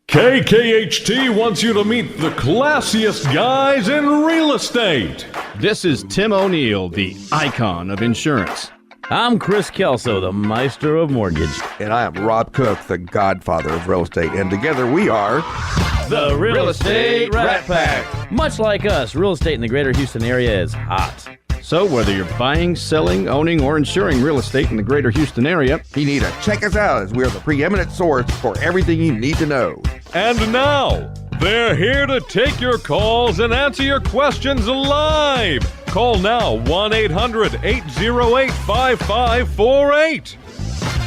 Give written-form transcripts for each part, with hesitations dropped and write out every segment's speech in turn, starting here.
KKHT wants you to meet the classiest guys in real estate. This is Tim O'Neill, the icon of insurance. I'm Chris Kelso, the maestro of mortgage. And I am Rob Cook, the godfather of real estate. And together we are the Real Estate Rat Pack. Much like us, real estate in the greater Houston area is hot. So whether you're buying, selling, owning, or insuring real estate in the greater Houston area, you need to check us out as we are the preeminent source for everything you need to know. And now, they're here to take your calls and answer your questions live. Call now 1-800-808-5548.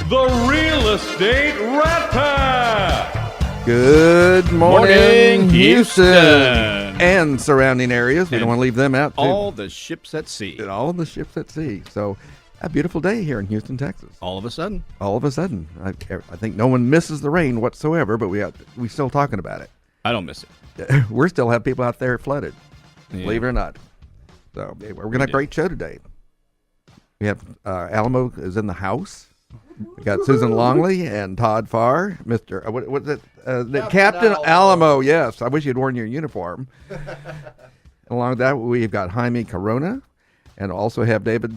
The Real Estate Rat Pack. Good morning, Houston. And surrounding areas. We don't want to leave them out, too. All the ships at sea. And all the ships at sea. So, a beautiful day here in Houston, Texas. All of a sudden. All of a sudden. I think no one misses the rain whatsoever, but we still talking about it. I don't miss it. We still have people out there flooded, believe it or not. So, we're going to have a great show today. We have Alamo is in the house. We got Susan Longley and Todd Farr, Mr. What's it? Captain Alamo. Yes, I wish you'd worn your uniform. Along with that, we've got Jaime Corona, and also have David.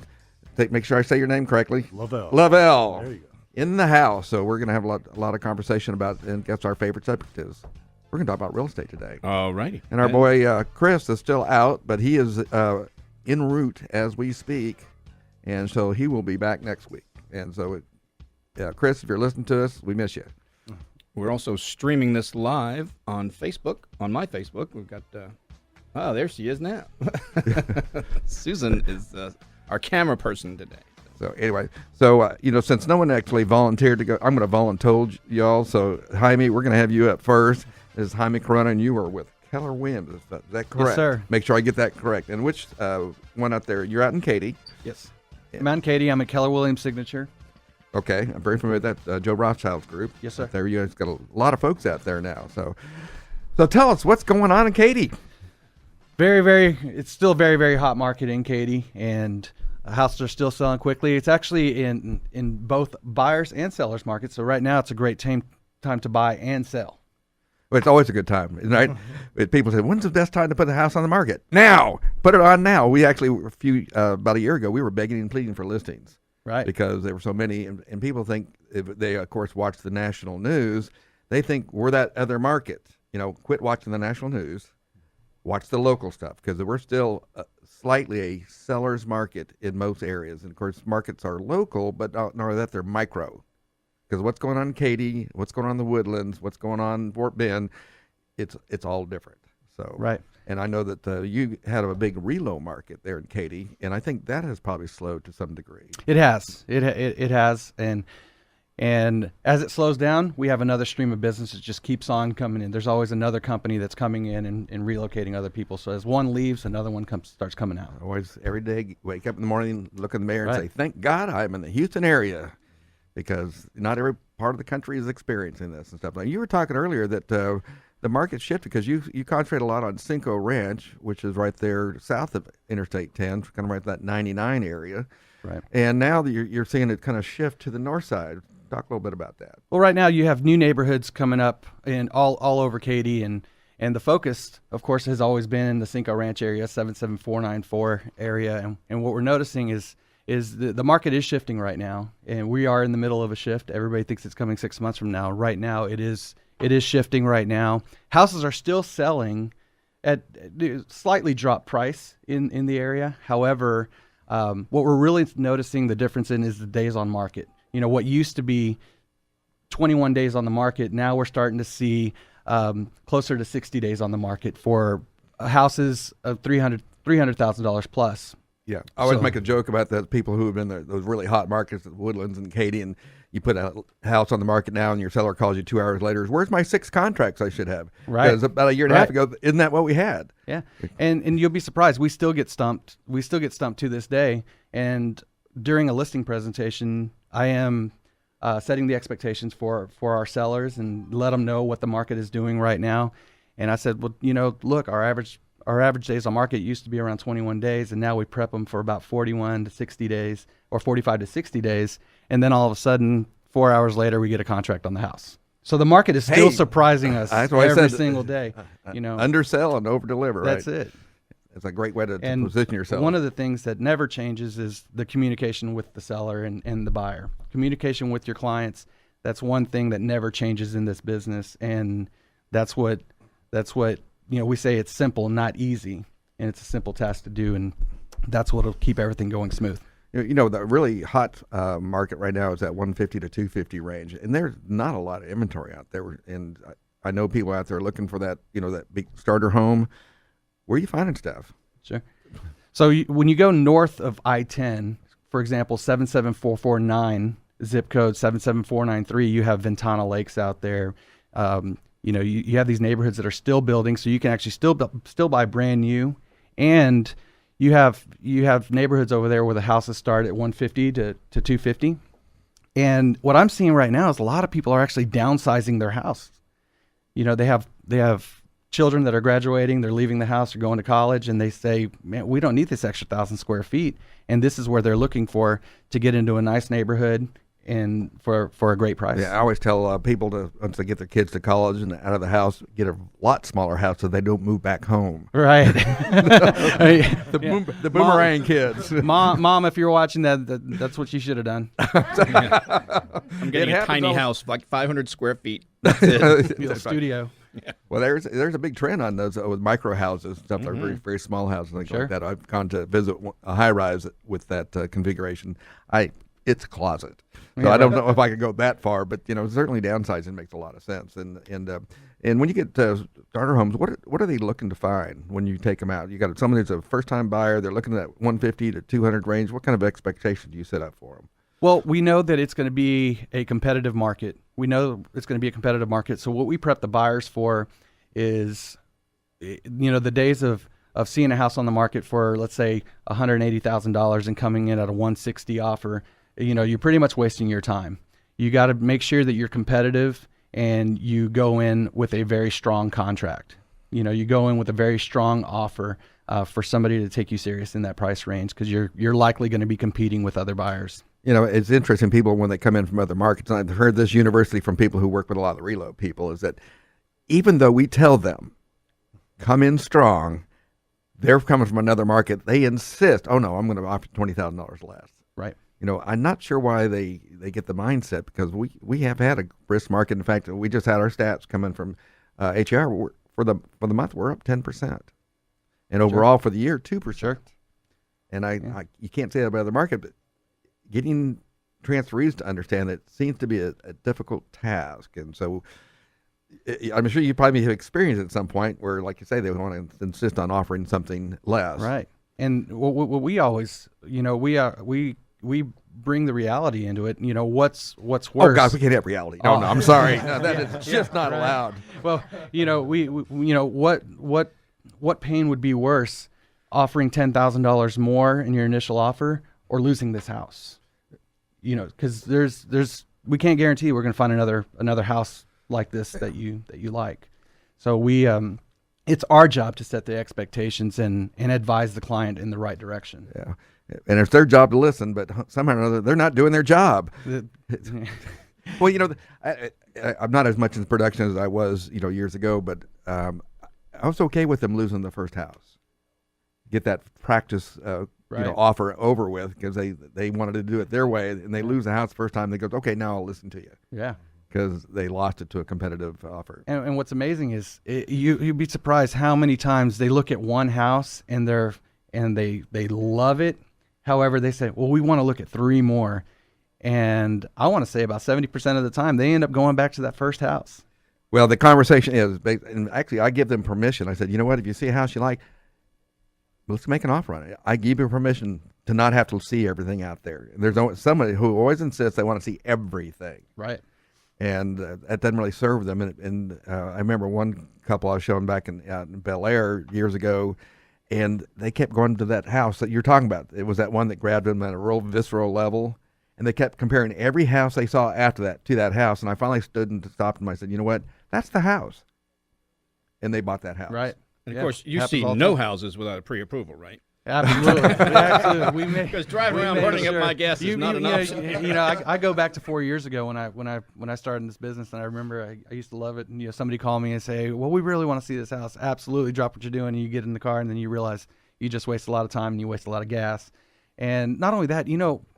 Make sure I say your name correctly. Lavelle. There you go. In the house. So we're going to have a lot of conversation about, and guess our favorite subject is. We're going to talk about real estate today. All righty. And our boy Chris is still out, but he is en route as we speak, and so he will be back next week. And so, Chris, if you're listening to us, we miss you. We're also streaming this live on Facebook, on my Facebook. We've got, there she is now. Susan is our camera person today. So anyway, since no one actually volunteered to go, I'm going to volunteer y'all. So Jaime, we're going to have you up first. This is Jaime Corona, and you are with Keller Williams. Is that correct? Yes, sir. Make sure I get that correct. And which one out there? You're out in Katy. Yes. I'm out in Katy. I'm at Keller Williams Signature. Okay, I'm very familiar with that Joe Rothschild's group. Yes, sir. There, you guys got a lot of folks out there now. So tell us what's going on in Katy. It's still a very, very hot market in Katy, and houses are still selling quickly. It's actually in both buyers and sellers markets. So right now, it's a great time to buy and sell. Well, it's always a good time, right? People say, "When's the best time to put the house on the market?" Now, put it on now. We actually about a year ago, we were begging and pleading for listings. Right. Because there were so many, and people think, if they, of course, watch the national news, they think we're that other market. Quit watching the national news, watch the local stuff, because we're still slightly a seller's market in most areas. And, of course, markets are local, but not only that, they're micro. Because what's going on in Katy, what's going on in the Woodlands, what's going on in Fort Bend, it's all different. So right. And I know that you had a big relo market there in Katy, and I think that has probably slowed to some degree. It has. It has. And as it slows down, we have another stream of business that just keeps on coming in. There's always another company that's coming in and relocating other people. So as one leaves, another one starts coming out. Always, every day, wake up in the morning, look in the mirror and say, thank God I'm in the Houston area, because not every part of the country is experiencing this and stuff. Now, you were talking earlier that the market shifted because you concentrate a lot on Cinco Ranch, which is right there south of Interstate 10, kind of right that 99 area. Right. And now that you're seeing it kind of shift to the north side. Talk a little bit about that. Well, right now you have new neighborhoods coming up in all over Katy, and the focus, of course, has always been in the Cinco Ranch area, 77494 area. And what we're noticing is the market is shifting right now, and we are in the middle of a shift. Everybody thinks it's coming 6 months from now. Right now, it is shifting right now. Houses are still selling at slightly dropped price in the area. However, what we're really noticing the difference in is the days on market. What used to be 21 days on the market, now we're starting to see closer to 60 days on the market for houses of $300,000 plus. Yeah, I always make a joke about the people who have been there, those really hot markets, the Woodlands and Katy, and you put a house on the market now, and your seller calls you 2 hours later. Where's my 6 contracts I should have? Right. Because about a year and a half ago, isn't that what we had? Yeah, and you'll be surprised. We still get stumped. We still get stumped to this day. And during a listing presentation, I am setting the expectations for our sellers and let them know what the market is doing right now. And I said, well, look, our average days on market used to be around 21 days, and now we prep them for about 41 to 60 days or 45 to 60 days. And then all of a sudden, 4 hours later, we get a contract on the house. So the market is still Hey, surprising us that's why I every said, single day. You know, undersell and over deliver. that's right? it. It's a great way to And position yourself. one of the things that never changes is the communication with the seller and the buyer. Communication with your clients, that's one thing that never changes in this business. And that's what, we say it's simple, not easy. And it's a simple task to do. And that's what'll keep everything going smooth. The really hot market right now is that 150 to 250 range. And there's not a lot of inventory out there. And I know people out there looking for that, that big starter home. Where are you finding stuff? Sure. So when you go north of I-10, for example, 77449, zip code 77493, you have Ventana Lakes out there. You have these neighborhoods that are still building, so you can actually still buy brand new, and you have neighborhoods over there where the houses start at 150 to 250. And what I'm seeing right now is a lot of people are actually downsizing their house. They have children that are graduating, they're leaving the house, they're going to college, and they say, man, we don't need this extra 1,000 square feet. And this is where they're looking for to get into a nice neighborhood and for a great price. Yeah, I always tell people to, once they get their kids to college and out of the house, get a lot smaller house so they don't move back home. Right. The boomerang kids. Mom, if you're watching that's what you should have done. I'm getting a tiny house, like 500 square feet. That's it. Be a studio. Yeah. Well, there's a big trend on those with micro houses and stuff. They're very, very small houses, things Sure. like that. I've gone to visit a high rise with that configuration. It's a closet, so I don't know if I could go that far, but certainly downsizing makes a lot of sense. And when you get starter homes, what are they looking to find when you take them out? You got someone who's a first time buyer. They're looking at that 150 to 200 range. What kind of expectation do you set up for them? Well, we know that it's going to be a competitive market. So what we prep the buyers for is, the days of seeing a house on the market for, let's say, $180,000 and coming in at a 160 offer, you're pretty much wasting your time. You got to make sure that you're competitive and you go in with a very strong contract. You go in with a very strong offer for somebody to take you serious in that price range, because you're likely going to be competing with other buyers. It's interesting, people, when they come in from other markets, and I've heard this universally from people who work with a lot of the reload people, is that even though we tell them, come in strong, they're coming from another market, they insist, oh no, I'm going to offer $20,000 less. Right. I'm not sure why they get the mindset, because we have had a brisk market. In fact, we just had our stats coming from HER. For the month, we're up 10%. And overall for the year, 2%. Sure. And you can't say that about the market, but getting transferees to understand that seems to be a difficult task. And so I'm sure you probably have experienced at some point where, like you say, they want to insist on offering something less. Right. And what we always, we bring the reality into it. What's worse? Oh God, we can't have reality. No, I'm sorry. No, that is just not allowed. Well, what pain would be worse, offering $10,000 more in your initial offer or losing this house? Because we can't guarantee we're going to find another house like this that you like. So it's our job to set the expectations and advise the client in the right direction. Yeah. And it's their job to listen, but somehow or another, they're not doing their job. Well, I'm not as much in production as I was, years ago, but I was okay with them losing the first house. Get that practice, Right. offer over with, because they wanted to do it their way, and they lose the house the first time. They go, okay, now I'll listen to you. Yeah. Because they lost it to a competitive offer. And what's amazing is you'd be surprised how many times they look at one house and they love it. However, they say, well, we want to look at 3 more. And I want to say about 70% of the time, they end up going back to that first house. Well, the conversation is, and actually I give them permission. I said, you know what, if you see a house you like, let's make an offer on it. I give you permission to not have to see everything out there. There's somebody who always insists they want to see everything. Right. And that doesn't really serve them. And I remember one couple I was showing back out in Bel Air years ago, and they kept going to that house that you're talking about. It was that one that grabbed them at a real visceral level. And they kept comparing every house they saw after that to that house. And I finally stood and stopped them. I said, you know what? That's the house. And they bought that house. Right. And of Yeah. course, you Happens see all the no time. houses without a pre-approval, right? Absolutely. Absolutely. Because driving around burning up my gas is not an option. I go back to 4 years ago when I started in this business, and I remember I used to love it. And somebody called me and say, "Well, we really want to see this house." Absolutely, drop what you're doing, and you get in the car, and then you realize you just waste a lot of time and you waste a lot of gas. And not only that,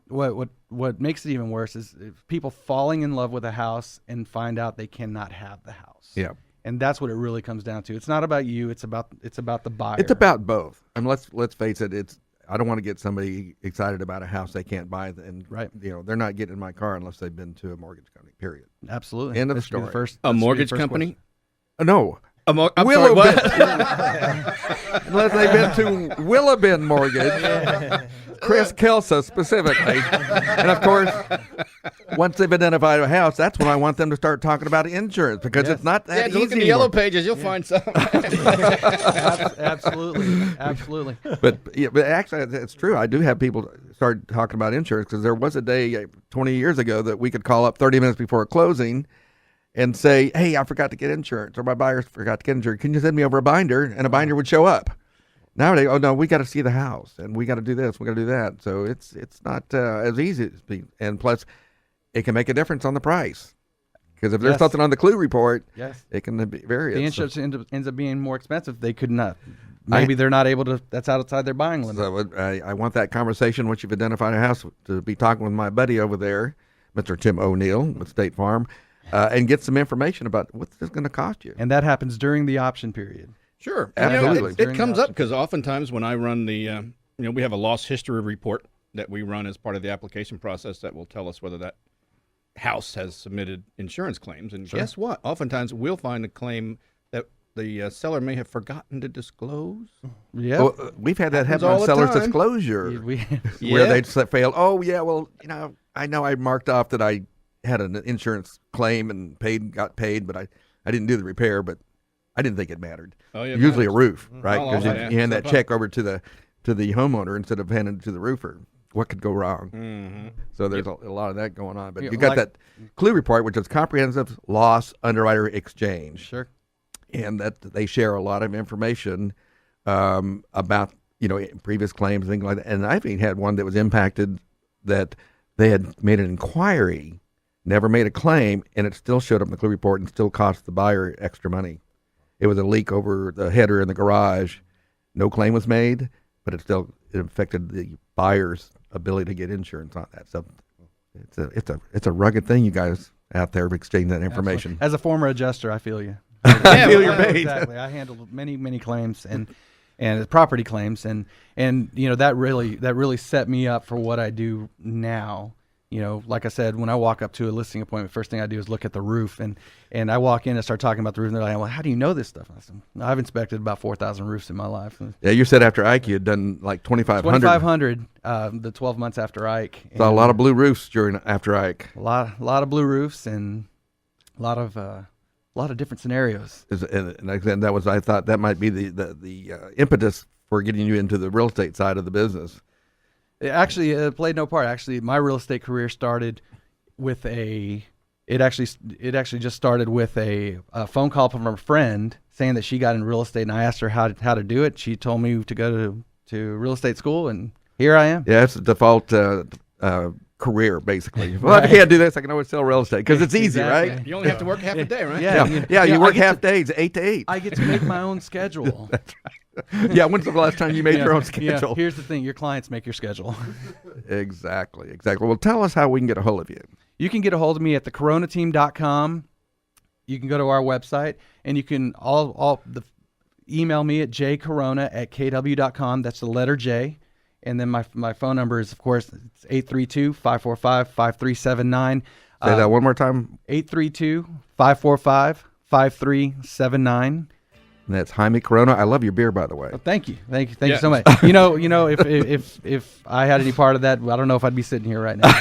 what makes it even worse is people falling in love with a house and find out they cannot have the house. Yeah. And that's what it really comes down to. It's not about you. It's about the buyer. It's about both. And let's face it. I don't want to get somebody excited about a house they can't buy, and right. They're not getting in my car unless they've been to a mortgage company. Period. Absolutely. End of That should be story. A mortgage company? No. I'm Will sorry, what? Unless they've been to Willabin Mortgage, Chris Kelsa specifically. And of course, once they've identified a house, that's when I want them to start talking about insurance, because it's not that easy look in the anymore. yellow pages, you'll find some. Absolutely. But actually, it's true. I do have people start talking about insurance, because there was a day 20 years ago that we could call up 30 minutes before closing and say, "Hey, I forgot to get insurance," or "My buyers forgot to get insurance. Can you send me over a binder?" And a binder would show up. Nowadays, oh no, we got to see the house, and we got to do this, we got to do that. So it's not as easy as being, and plus, it can make a difference on the price, because if there's something on the clue report, it can vary. The insurance ends up being more expensive. They could not. Maybe they're not able to. That's outside their buying limit. So I want that conversation once you've identified a house to be talking with my buddy over there, Mr. Tim O'Neill with State Farm. And get some information about what's this going to cost you. And that happens during the option period. Sure. Absolutely. It comes up because oftentimes when I run the, we have a loss history report that we run as part of the application process that will tell us whether that house has submitted insurance claims. And guess what? Oftentimes we'll find a claim that the seller may have forgotten to disclose. Yeah. Well, we've had that happen on seller's disclosure where they failed. Oh, yeah, well, I know I marked off that I had an insurance claim and got paid, but I didn't do the repair, but I didn't think it mattered. Oh, yeah, usually a roof, right? Because you hand that Sometimes. check over to the homeowner instead of handing it to the roofer. What could go wrong? Mm-hmm. So there's a lot of that going on. But you got that clue report, which is comprehensive loss underwriter exchange. Sure. And that they share a lot of information about previous claims, things like that. And I've even had one that was impacted that they had made an inquiry, never made a claim, and it still showed up in the clue report and still cost the buyer extra money. It was a leak over the header in the garage. No claim was made, but it affected the buyer's ability to get insurance on that. So it's a rugged thing, you guys out there exchanging that information. Absolutely. As a former adjuster, I feel you. I feel your pain. Exactly. I handled many claims and property claims, and that really set me up for what I do now. Like I said, when I walk up to a listing appointment, first thing I do is look at the roof, and I walk in and start talking about the roof, and they're like, "Well, how do you know this stuff?" I said, "I've inspected about 4,000 roofs in my life." Yeah, you said after Ike you had done like 2,500. 2,500, the 12 months after Ike. Saw a lot of blue roofs after Ike. A lot of blue roofs and a lot of different scenarios. And again, I thought that might be the impetus for getting you into the real estate side of the business. It played no part. Actually, my real estate career started with it actually just started with a phone call from a friend saying that she got in real estate, and I asked her how to do it. She told me to go to real estate school, and here I am. Yeah, it's the default career, basically. Well, I can't do this. I can always sell real estate because it's easy, Exactly. right? You only have to work half a day, right? Yeah. You work half days, 8 to 8. I get to make my own schedule. Yeah, when's the last time you made your own schedule? Yeah. Here's the thing: your clients make your schedule. Exactly. Well, tell us how we can get a hold of you. You can get a hold of me at thecoronateam.com. You can go to our website, and you can email me at jcorona@kw.com. That's the letter J. And then my phone number is, of course, it's 832-545-5379. Say that one more time. 832-545-5379. And that's Jaime Corona. I love your beer, by the way. Well, thank you so much. If I had any part of that, I don't know if I'd be sitting here right now.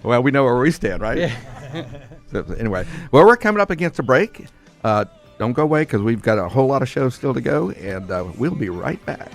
Well, we know where we stand, right? Yeah. So anyway, well, we're coming up against a break. Don't go away because we've got a whole lot of shows still to go, and we'll be right back.